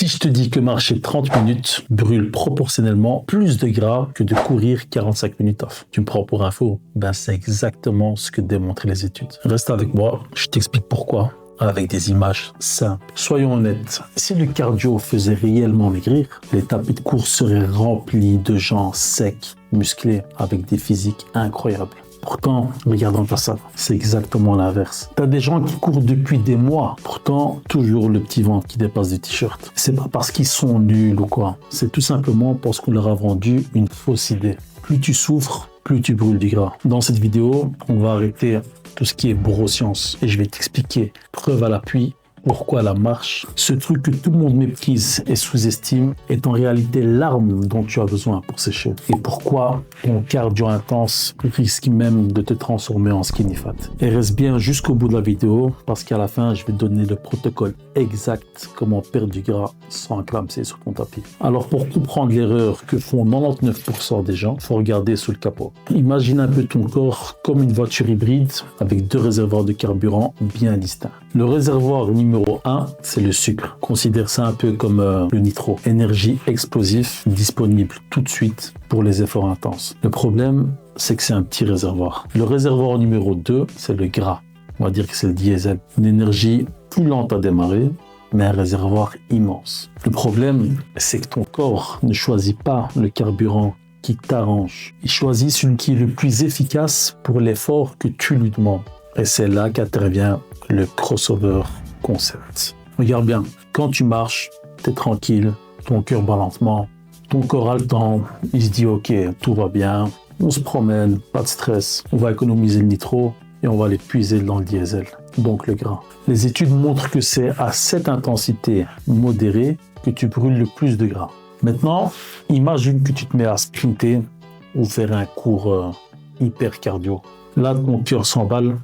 Si je te dis que marcher 30 minutes brûle proportionnellement plus de gras que de courir 45 minutes off, tu me prends pour info? Ben, c'est exactement ce que démontrent les études. Reste avec moi, je t'explique pourquoi, avec des images simples. Soyons honnêtes, si le cardio faisait réellement maigrir, les tapis de course seraient remplis de gens secs, musclés, avec des physiques incroyables. Pourtant, regardons pas ça, c'est exactement l'inverse. T'as des gens qui courent depuis des mois, pourtant toujours le petit ventre qui dépasse du t-shirt. C'est pas parce qu'ils sont nuls ou quoi, c'est tout simplement parce qu'on leur a vendu une fausse idée. Plus tu souffres, plus tu brûles du gras. Dans cette vidéo, on va arrêter tout ce qui est neurosciences et je vais t'expliquer, preuve à l'appui, pourquoi la marche, ce truc que tout le monde méprise et sous-estime, est en réalité l'arme dont tu as besoin pour sécher. Et pourquoi ton cardio intense risque même de te transformer en skinny fat. Et reste bien jusqu'au bout de la vidéo, parce qu'à la fin, je vais te donner le protocole exact comment perdre du gras sans clamser sur ton tapis. Alors pour comprendre l'erreur que font 99% des gens, il faut regarder sous le capot. Imagine un peu ton corps comme une voiture hybride avec deux réservoirs de carburant bien distincts. Le réservoir numéro 1, c'est le sucre. Considère ça un peu comme le nitro. Énergie explosive disponible tout de suite pour les efforts intenses. Le problème, c'est que c'est un petit réservoir. Le réservoir numéro 2, c'est le gras. On va dire que c'est le diesel. Une énergie plus lente à démarrer, mais un réservoir immense. Le problème, c'est que ton corps ne choisit pas le carburant qui t'arrange. Il choisit celui qui est le plus efficace pour l'effort que tu lui demandes. Et c'est là qu'intervient le crossover concept. Regarde bien, quand tu marches, tu es tranquille, ton cœur bat lentement, ton corps a le temps, il se dit ok, tout va bien, on se promène, pas de stress, on va économiser le nitro et on va aller puiser dans le diesel, donc le gras. Les études montrent que c'est à cette intensité modérée que tu brûles le plus de gras. Maintenant, imagine que tu te mets à sprinter ou faire un cours hyper cardio. Là, ton cœur s'emballe,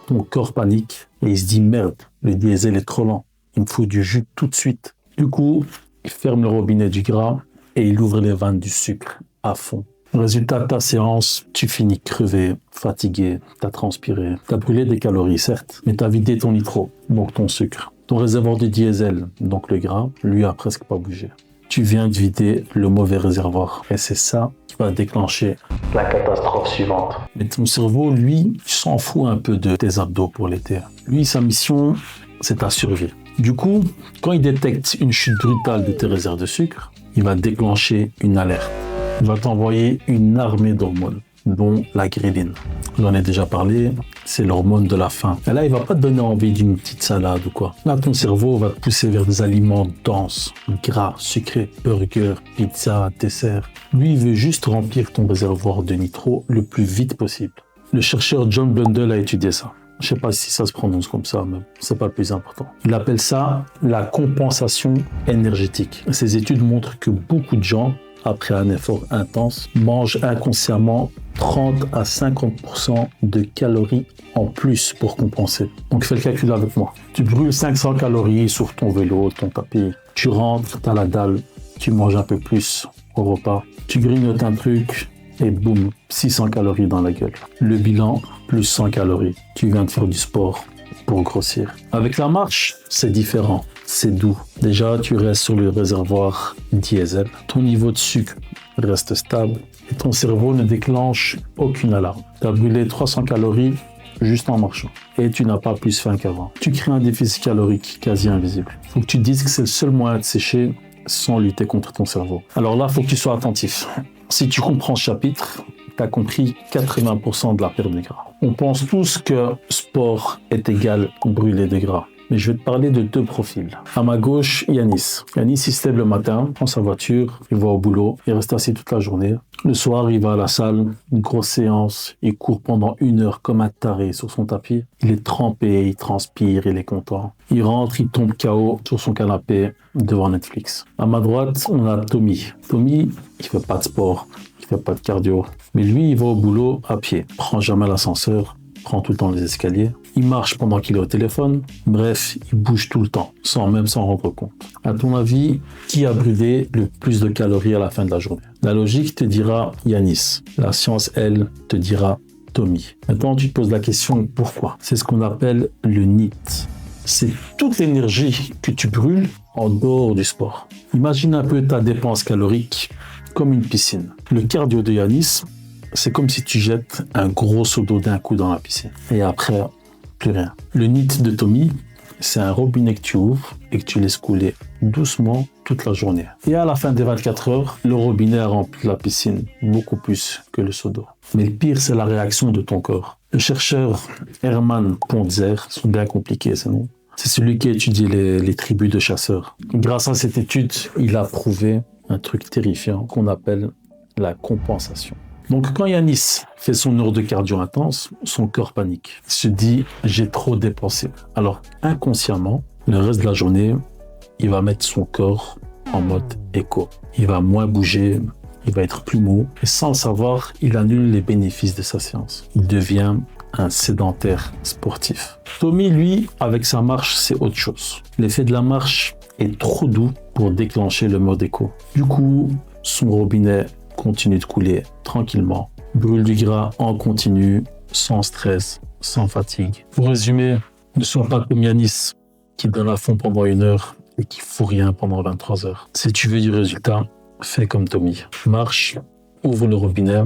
ton corps panique et il se dit merde, le diesel est trop lent, il me faut du jus tout de suite. Du coup, il ferme le robinet du gras et il ouvre les vannes du sucre à fond. Résultat de ta séance, tu finis crevé, fatigué, t'as transpiré, t'as brûlé des calories certes, mais t'as vidé ton nitro, donc ton sucre. Ton réservoir de diesel, donc le gras, lui a presque pas bougé. Tu viens de vider le mauvais réservoir et c'est ça qui va déclencher la catastrophe suivante. Mais ton cerveau, lui, il s'en fout un peu de tes abdos pour l'été. Lui, sa mission, c'est ta survie. Du coup, quand il détecte une chute brutale de tes réserves de sucre, il va déclencher une alerte. Il va t'envoyer une armée d'hormones, dont la gréline. J'en ai déjà parlé, c'est l'hormone de la faim. Et là, il va pas te donner envie d'une petite salade ou quoi. Là, ton cerveau va te pousser vers des aliments denses, gras, sucrés, burgers, pizza, dessert. Lui, il veut juste remplir ton réservoir de nitro le plus vite possible. Le chercheur John Blundell a étudié ça. Je sais pas si ça se prononce comme ça, mais c'est pas le plus important. Il appelle ça la compensation énergétique. Ces études montrent que beaucoup de gens, après un effort intense, mangent inconsciemment 30 à 50% de calories en plus pour compenser. Donc fais le calcul avec moi. Tu brûles 500 calories sur ton vélo, ton tapis. Tu rentres, t'as la dalle, tu manges un peu plus au repas. Tu grignotes un truc et boum, 600 calories dans la gueule. Le bilan, plus 100 calories. Tu viens de faire du sport pour grossir. Avec la marche, c'est différent. C'est doux. Déjà, tu restes sur le réservoir diesel. Ton niveau de sucre reste stable et ton cerveau ne déclenche aucune alarme. Tu as brûlé 300 calories juste en marchant et tu n'as pas plus faim qu'avant. Tu crées un déficit calorique quasi invisible. Il faut que tu te dises que c'est le seul moyen de sécher sans lutter contre ton cerveau. Alors là, il faut que tu sois attentif. Si tu comprends ce chapitre, tu as compris 80% de la perte de gras. On pense tous que sport est égal brûler de gras. Mais je vais te parler de deux profils. À ma gauche, Yanis. Yanis, il se lève le matin, prend sa voiture, il va au boulot, il reste assis toute la journée. Le soir, il va à la salle, une grosse séance, il court pendant 1 heure comme un taré sur son tapis. Il est trempé, il transpire, il est content. Il rentre, il tombe KO sur son canapé devant Netflix. À ma droite, on a Tommy. Tommy, il fait pas de sport, il fait pas de cardio. Mais lui, il va au boulot à pied, prend jamais l'ascenseur, prend tout le temps les escaliers. Il marche pendant qu'il est au téléphone. Bref, il bouge tout le temps, sans même s'en rendre compte. À ton avis, qui a brûlé le plus de calories à la fin de la journée? La logique te dira Yanis. La science, elle, te dira Tommy. Maintenant, tu te poses la question pourquoi? C'est ce qu'on appelle le NEAT. c'est toute l'énergie que tu brûles en dehors du sport. Imagine un peu ta dépense calorique comme une piscine. Le cardio de Yanis, c'est comme si tu jettes un gros seau d'eau d'un coup dans la piscine. Et après, plus rien. Le NEAT de Tommy, c'est un robinet que tu ouvres et que tu laisses couler doucement toute la journée. Et à la fin des 24 heures, le robinet a rempli la piscine beaucoup plus que le seau d'eau. Mais le pire, c'est la réaction de ton corps. Le chercheur Hermann Pontzer, sont bien compliqués ces noms, c'est celui qui a étudié les tribus de chasseurs. Grâce à cette étude, il a prouvé un truc terrifiant qu'on appelle la compensation. Donc quand Yanis fait son heure de cardio intense, son corps panique. Il se dit « j'ai trop dépensé ». Alors inconsciemment, le reste de la journée, il va mettre son corps en mode éco. Il va moins bouger, il va être plus mou. Et sans le savoir, il annule les bénéfices de sa séance. Il devient un sédentaire sportif. Tommy, lui, avec sa marche, c'est autre chose. L'effet de la marche est trop doux pour déclencher le mode éco. Du coup, son robinet continue de couler tranquillement, brûle du gras en continu, sans stress, sans fatigue. Pour résumer, ne sois pas comme Yanis qui donne à fond pendant 1 heure et qui fout rien pendant 23 heures. Si tu veux du résultat, fais comme Tommy. Marche, ouvre le robinet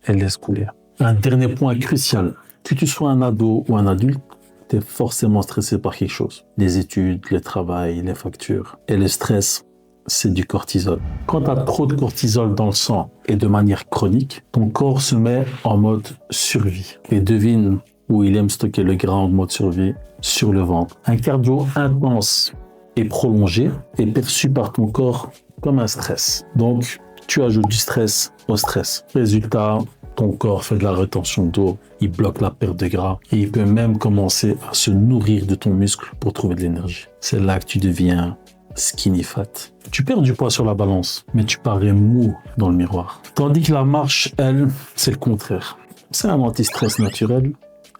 et laisse couler. Un dernier point crucial, que tu sois un ado ou un adulte, tu es forcément stressé par quelque chose. Les études, le travail, les factures. Et le stress, c'est du cortisol. Quand tu as trop de cortisol dans le sang et de manière chronique, ton corps se met en mode survie. Et devine où il aime stocker le gras en mode survie, sur le ventre. Un cardio intense et prolongé est perçu par ton corps comme un stress. Donc, tu ajoutes du stress au stress. Résultat, ton corps fait de la rétention d'eau, il bloque la perte de gras et il peut même commencer à se nourrir de ton muscle pour trouver de l'énergie. C'est là que tu deviens skinny fat. Tu perds du poids sur la balance, mais tu parais mou dans le miroir. Tandis que la marche, elle, c'est le contraire. C'est un anti-stress naturel,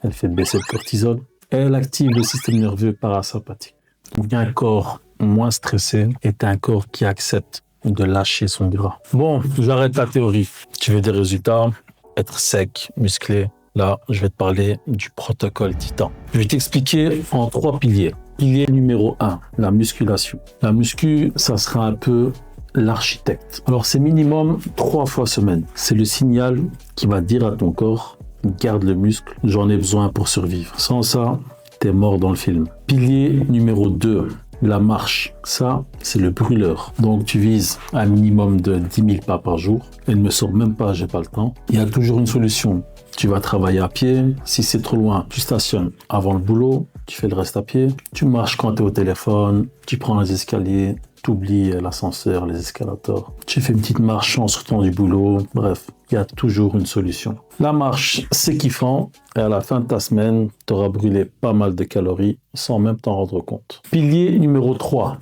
elle fait baisser le cortisol et elle active le système nerveux parasympathique. Donc un corps moins stressé est un corps qui accepte de lâcher son gras. Bon, j'arrête la théorie. Tu veux des résultats, être sec, musclé. Là, je vais te parler du protocole Titan. Je vais t'expliquer en 3 piliers. Pilier numéro 1, la musculation. La muscu, ça sera un peu l'architecte. Alors, c'est minimum 3 fois semaine. C'est le signal qui va dire à ton corps, garde le muscle, j'en ai besoin pour survivre. Sans ça, t'es mort dans le film. Pilier numéro 2, la marche. Ça, c'est le brûleur. Donc, tu vises un minimum de 10 000 pas par jour. Elle ne me sort même pas, j'ai pas le temps. Il y a toujours une solution. Tu vas travailler à pied. Si c'est trop loin, tu stationnes avant le boulot. Tu fais le reste à pied. Tu marches quand tu es au téléphone. Tu prends les escaliers. Tu oublies l'ascenseur, les escalators. Tu fais une petite marche en sortant du boulot. Bref, il y a toujours une solution. La marche, c'est kiffant. Et à la fin de ta semaine, tu auras brûlé pas mal de calories sans même t'en rendre compte. Pilier numéro 3,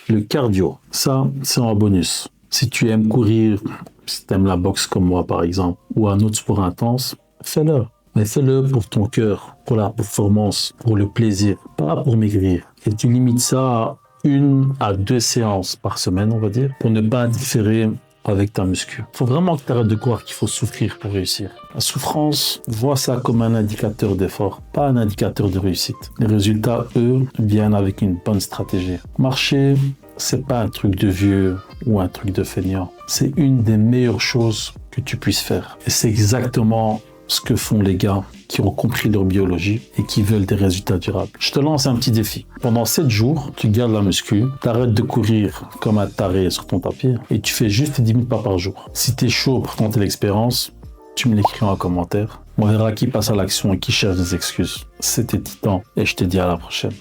le cardio. Ça, c'est en bonus. Si tu aimes courir, si tu aimes la boxe comme moi par exemple, ou un autre sport intense, fais-le. Mais fais-le pour ton cœur, pour la performance, pour le plaisir, pas pour maigrir. Et tu limites ça à 1 à 2 séances par semaine, on va dire, pour ne pas interférer avec ta muscu. Il faut vraiment que tu arrêtes de croire qu'il faut souffrir pour réussir. La souffrance, vois ça comme un indicateur d'effort, pas un indicateur de réussite. Les résultats, eux, viennent avec une bonne stratégie. Marcher, c'est pas un truc de vieux ou un truc de feignant. C'est une des meilleures choses que tu puisses faire. Et c'est exactement ce que font les gars qui ont compris leur biologie et qui veulent des résultats durables. Je te lance un petit défi. Pendant 7 jours, tu gardes la muscu, t'arrêtes de courir comme un taré sur ton tapis et tu fais juste 10 000 pas par jour. Si t'es chaud pour tenter l'expérience, tu me l'écris en commentaire. On verra qui passe à l'action et qui cherche des excuses. C'était Titan et je te dis à la prochaine.